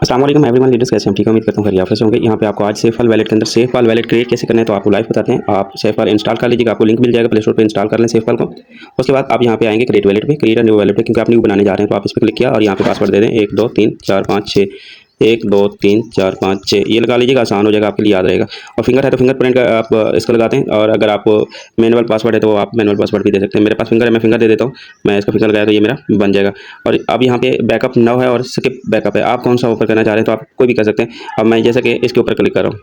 अस्सलाम वालेकुम everyone, leaders कैसे हैं? ठीक है, उम्मीद करता हूँ खैरियत से होंगे। यहाँ पे आपको आज सेफ फाइल वैलेट के अंदर सेफ फाइल वैलेट क्रिएट कैसे करना है तो आपको लाइव बताते हैं। आप सेफ फाइल इंस्टॉल कर लीजिएगा, आपको लिंक मिल जाएगा, प्ले स्टोर पे इंस्टॉल कर लें सेफ फाइल को। उसके बाद आप यहाँ पे आएंगे क्रिएट वैलेट पे, क्रिएट न्यू वैलेट पे, क्योंकि आप न्यू बनाने जा रहे हैं तो आप इस पर क्लिक किया और यहाँ पे पासवर्ड दे दें 1 2 3 4 5 6 1 2 3 4 5 6 ये लगा लीजिएगा, आसान हो जाएगा, आपके लिए याद रहेगा। और फिंगर है तो फिंगरप्रिंट का आप इसका लगाते हैं, और अगर आप मैनुअल पासवर्ड है तो आप मैनुअल पासवर्ड भी दे सकते हैं। मेरे पास फिंगर है, मैं फिंगर दे देता हूँ, मैं इसका फिंगर लगाया तो ये मेरा बन जाएगा। और अब यहाँ पे बैकअप नाउ है और स्किप बैकअप है, आप कौन सा ओपन करना चाह रहे हैं तो आप कोई भी कर सकते हैं। अब मैं जैसे कि इसके ऊपर क्लिक कर रहा हूँ,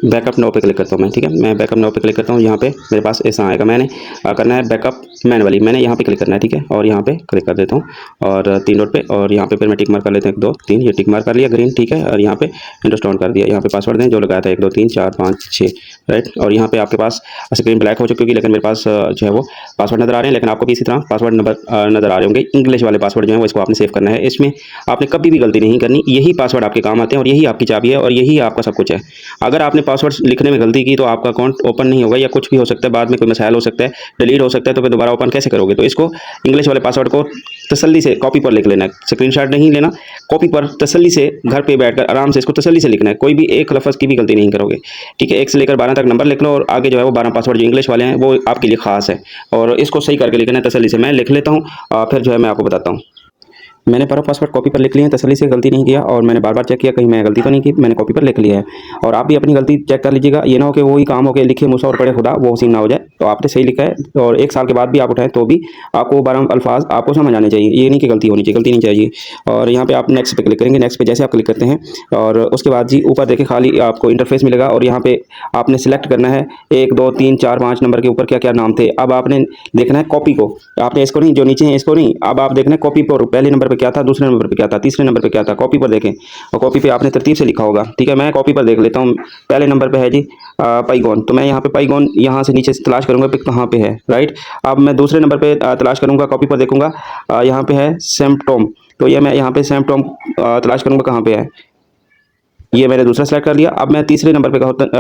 बैकअप नाउ पे क्लिक करता हूँ मैं, ठीक है। मैं बैकअप नाउ पे क्लिक करता हूँ, यहाँ पे मेरे पास ऐसा आएगा। मैंने करना है बैकअप मैनुअली, मैंने यहाँ पे क्लिक करना है, ठीक है। और यहाँ पे क्लिक कर देता हूँ और 3 डॉट पे, और यहाँ पे फिर मैं टिक मार्क कर लेता हूँ 1 2 3, ये टिक मार्क कर लिया ग्रीन, ठीक है। और यहाँ पे इंस्टॉल कर दिया, यहाँ पे पासवर्ड दें जो लगाया था 1 2 3 4 5 6, राइट। और यहाँ पे आपके पास स्क्रीन ब्लैक हो चुकी होगी, लेकिन मेरे पास जो है वो पासवर्ड नजर आ रहे हैं, लेकिन आपको भी इसी तरह पासवर्ड नजर आ रहे होंगे। इंग्लिश वाले पासवर्ड जो है वो इसको आपने सेव करना है, इसमें आपने कभी भी गलती नहीं करनी, यही पासवर्ड आपके काम आते हैं और यही आपकी चाबी है और यही आपका सब कुछ है। अगर आपने पासवर्ड लिखने में गलती की तो आपका अकाउंट ओपन नहीं होगा, या कुछ भी हो सकता है, बाद में कोई मसाइल हो सकता है, डिलीट हो सकता है, तो फिर दोबारा ओपन कैसे करोगे। तो इसको इंग्लिश वाले पासवर्ड को तसल्ली से कॉपी पर लिख लेना है, स्क्रीनशॉट नहीं लेना, कॉपी पर तसल्ली से घर पे बैठकर आराम से इसको तसल्ली से लिखना है, कोई भी एक लफ्ज़ की भी गलती नहीं करोगे, ठीक है। 1 से लेकर 12 तक नंबर लिख लो और आगे जो है वो 12 पासवर्ड जो इंग्लिश वाले हैं वो आपके लिए खास है, और इसको सही करके लिखना है तसल्ली से। मैं लिख लेता हूँ, फिर जो है मैं आपको बताता हूँ। मैंने बारह पासवर्ड कॉपी पर लिख लिए हैं, तसल्ली से गलती नहीं किया, और मैंने बार बार चेक किया कहीं मैं गलती तो नहीं की, मैंने कॉपी पर लिख लिया है। और आप भी अपनी गलती चेक कर लीजिएगा, ये ना हो कि वही काम हो के लिखे मुझसे और पढ़े खुदा, वो सीन ना हो जाए। तो आपने सही लिखा है और 1 साल के बाद भी आप उठाएं तो भी आपको 12 अल्फाज आपको समझ आने चाहिए, ये नहीं कि गलती होनी चाहिए, गलती नहीं चाहिए। और यहाँ पे आप नेक्स्ट पे क्लिक करेंगे, नेक्स्ट पे जैसे आप क्लिक करते हैं और उसके बाद जी ऊपर देखें खाली आपको इंटरफेस मिलेगा, और यहाँ पे आपने सिलेक्ट करना है 1 2 3 4 5 नंबर के ऊपर क्या क्या नाम थे। अब आपने देखना है कॉपी को, आपने इसको नहीं, जो नीचे है इसको नहीं, अब आप देखना है कॉपी पर पहले नंबर पे क्या था, दूसरे नंबर क्या था, तीसरे नंबर पे क्या था, कॉपी पर देखें। और कॉपी पे आपने तरतीब से लिखा होगा, ठीक है। मैं कॉपी पर देख लेता हूँ, पहले नंबर पे है जी पाइगॉन, तो मैं यहाँ पे पाइगॉन यहाँ से नीचे से तलाश करूंगा पिक कहाँ पे है, राइट। अब मैं दूसरे नंबर पे तलाश करूंगा, कॉपी पर देखूंगा, यहाँ पे है सिम्पटोम, तो ये मैं यहाँ पे सिम्पटोम तलाश करूंगा कहाँ पे है, ये मैंने दूसरा सेलेक्ट कर लिया। अब मैं तीसरे नंबर पे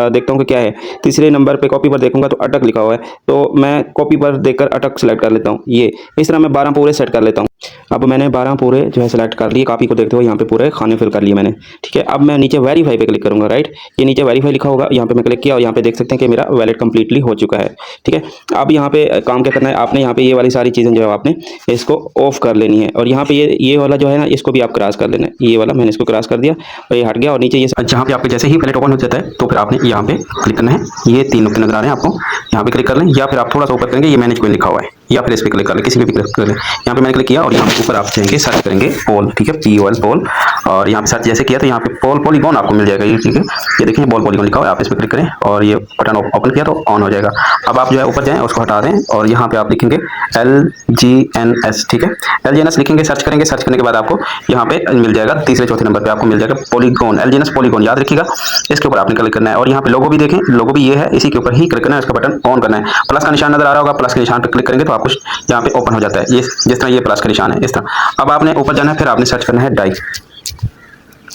देखता हूँ कि क्या है, तीसरे नंबर पे कॉपी पर देखूंगा तो अटक लिखा हुआ है, तो मैं कॉपी पर देखकर अटक सेलेक्ट कर लेता हूँ। ये इस तरह मैं 12 पूरे सेट कर लेता हूँ। अब मैंने 12 पूरे जो है सेलेक्ट कर लिए, कॉपी को देखते हुए यहाँ पे पूरे खाने फिल कर लिए मैंने, ठीक है। अब मैं नीचे वेरीफाई पे क्लिक करूंगा, राइट, ये नीचे वेरीफाई लिखा होगा, यहाँ पे मैं क्लिक किया और यहाँ पे देख सकते हैं कि मेरा वैलेट कंप्लीटली हो चुका है, ठीक है। अब यहाँ पे काम क्या करना है, आपने यहाँ पे ये वाली सारी चीज़ें जो है आपने इसको ऑफ कर लेनी है, और यहाँ पे ये वाला जो है ना इसको भी आप क्रॉस कर लेना है, ये वाला मैंने इसको क्रॉस कर दिया और ये हट गया। और नीचे ये जहाँ पे आपके जैसे ही वैलेट ओपन हो जाता है तो फिर आपने यहाँ पे क्लिक करना है, ये 3 नुकते नजर आ रहे हैं आपको, यहाँ पे क्लिक कर लें, या फिर आप थोड़ा सा ऊपर करेंगे, ये मैनेज कोइन लिखा हुआ है, या फिर इस पर क्लिक कर लें, किसी पे भी क्लिक कर लें। यहाँ पे मैंने क्लिक किया और यहाँ पे ऊपर आप जाएंगे सर्च करेंगे पोल, ठीक है, POL पोल, और यहाँ पे सर्च जैसे किया तो यहाँ पे पोल पॉलीगॉन आपको मिल जाएगा, ये ठीक है, ये देखिए बॉल पॉलीगॉन लिखा हुआ है, आप इस पर क्लिक करें और ये बटन ओपन किया तो ऑन हो जाएगा। अब आप जो है ऊपर जाएं, उसको हटा दें और यहाँ पे आप लिखेंगे LGNS, ठीक है, LGNS लिखेंगे, सर्च करेंगे, सर्च करने के बाद आपको यहाँ पे मिल जाएगा तीसरे चौथे नंबर पे आपको मिल जाएगा पॉलीगॉन, LGNS पॉलीगॉन, याद रखिएगा, इसके ऊपर आपने क्लिक करना है। और यहाँ पे लोगो भी देखें, लोगो भी ये है, इसी के ऊपर ही क्लिक करना है, इसका बटन ऑन करना है। प्लस का निशान नजर आ रहा होगा, प्लस के निशान पर क्लिक करेंगे तो आपको यहाँ पे ओपन हो जाता है, ये जिस तरह ये प्लस का निशान है इस तरह। अब आपने ऊपर जाना है, फिर आपने सर्च करना है डाई,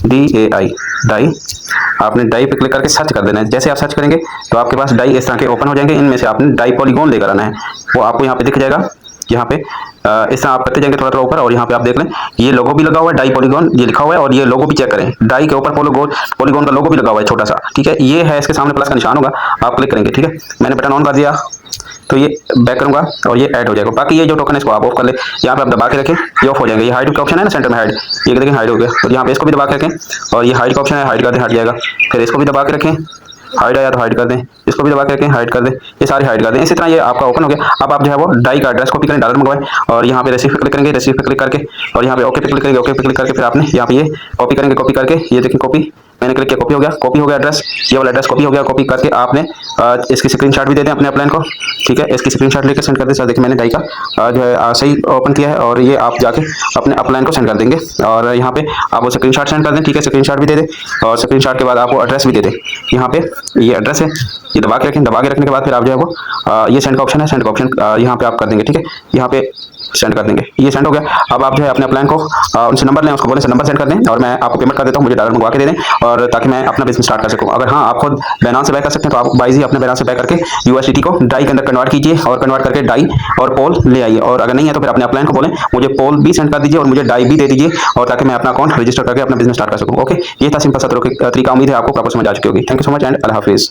DAI, डाई, आपने डाई पे क्लिक करके सर्च कर देना है। जैसे आप सर्च करेंगे तो आपके पास डाई इस तरह के ओपन हो जाएंगे, इनमें से आपने डाई पॉलीगॉन लेकर आना है, वो आपको यहाँ पे दिख जाएगा। यहाँ पे इस तरह आप करते जाएंगे थोड़ा थोड़ा ऊपर, और यहाँ पे आप देख लें ये लोगो भी लगा हुआ है, डाई पॉलीगॉन ये लिखा हुआ है, और ये लोगो भी चेक करें, डाई के ऊपर पॉलीगॉन का लोगो भी लगा हुआ है छोटा सा, ठीक है, ये है, इसके सामने प्लस का निशान होगा, आप क्लिक करेंगे, ठीक है। मैंने बटन ऑन कर दिया तो ये बैक करूंगा और ये ऐड हो जाएगा। बाकी ये जो टोकन है इसको आप ऑफ कर ले, यहाँ पे आप दबा के रखें, ये ऑफ हो जाएंगे। ये हाइड का ऑप्शन है ना सेंटर में हाइड, ये देखें हाइड हो गया, तो यहाँ पे इसको भी दबा के रखें, और ये हाइड का ऑप्शन है, हाइड कर दें, हट जाएगा। फिर इसको भी दबा के रखें, हाइड आया तो हाइड कर दें, इसको भी दबा के रखें, हाइड कर दें, ये सारी हाइड कर दें। इसी तरह ये आपका ओपन हो गया। अब आप जो है वो डाई का एड्रेस कॉपी करें, डॉलर मंगवाएं, और यहाँ पे रेसिप पे क्लिक करेंगे, रेसिप पे क्लिक करके और यहाँ पे ओके पे क्लिक करेंगे, ओके पे क्लिक करके फिर आपने यहाँ पे ये कॉपी करेंगे, कॉपी करके ये देखिए कॉपी, मैंने क्लिक किया, कॉपी हो गया एड्रेस, ये वाला एड्रेस कॉपी हो गया। कॉपी करके आपने इसकी स्क्रीनशॉट भी दे दें अपने अपलाइन को, ठीक है, इसकी स्क्रीनशॉट लेकर सेंड कर दें। सर देखिए मैंने डाई का जो है सही ओपन किया है, और ये आप जाके अपने अपलाइन को सेंड कर देंगे, और यहाँ पे आप वो स्क्रीनशॉट सेंड कर दें, ठीक है, स्क्रीनशॉट भी दे दें, और स्क्रीनशॉट के बाद आपको एड्रेस भी दे दें। यहाँ पे ये एड्रेस है, ये दबा के रखें, दबा के रखने के बाद फिर आप जो है वो ये सेंड का ऑप्शन है, सेंड का ऑप्शन यहाँ पे आप कर देंगे, ठीक है। यहाँ पे सेंड कर देंगे। ये सेंड हो गया। अब आप जो है अपने अपलाइन को उनसे नंबर लें, उसको बोले नंबर सेंड कर दें और मैं आपको पेमेंट कर देता हूँ, मुझे डॉलर मंगवा के दे दें और ताकि मैं अपना बिजनेस स्टार्ट कर सकूँ। अगर हाँ आप खुद बैनांस से बाय कर सकते हैं तो आप बाइजी अपने बैनांस से बाय करके यूएसडीटी को डाई के अंदर कन्वर्ट कीजिए और कन्वर्ट करके डाई और पोल ले आइए। और अगर नहीं है तो फिर अपने अपलाइन को बोलें मुझे पोल भी सेंड कर दीजिए और मुझे डाई भी दे दीजिए और ताकि मैं अपना अकाउंट रजिस्टर करके अपना बिजनेस स्टार्ट कर सकूँ। ओके, ये था सिंपल सा तरीका। उम्मीद है आपको प्रॉपर समझ आ चुकी होगी। Thank you so much and Allah हाफिज़।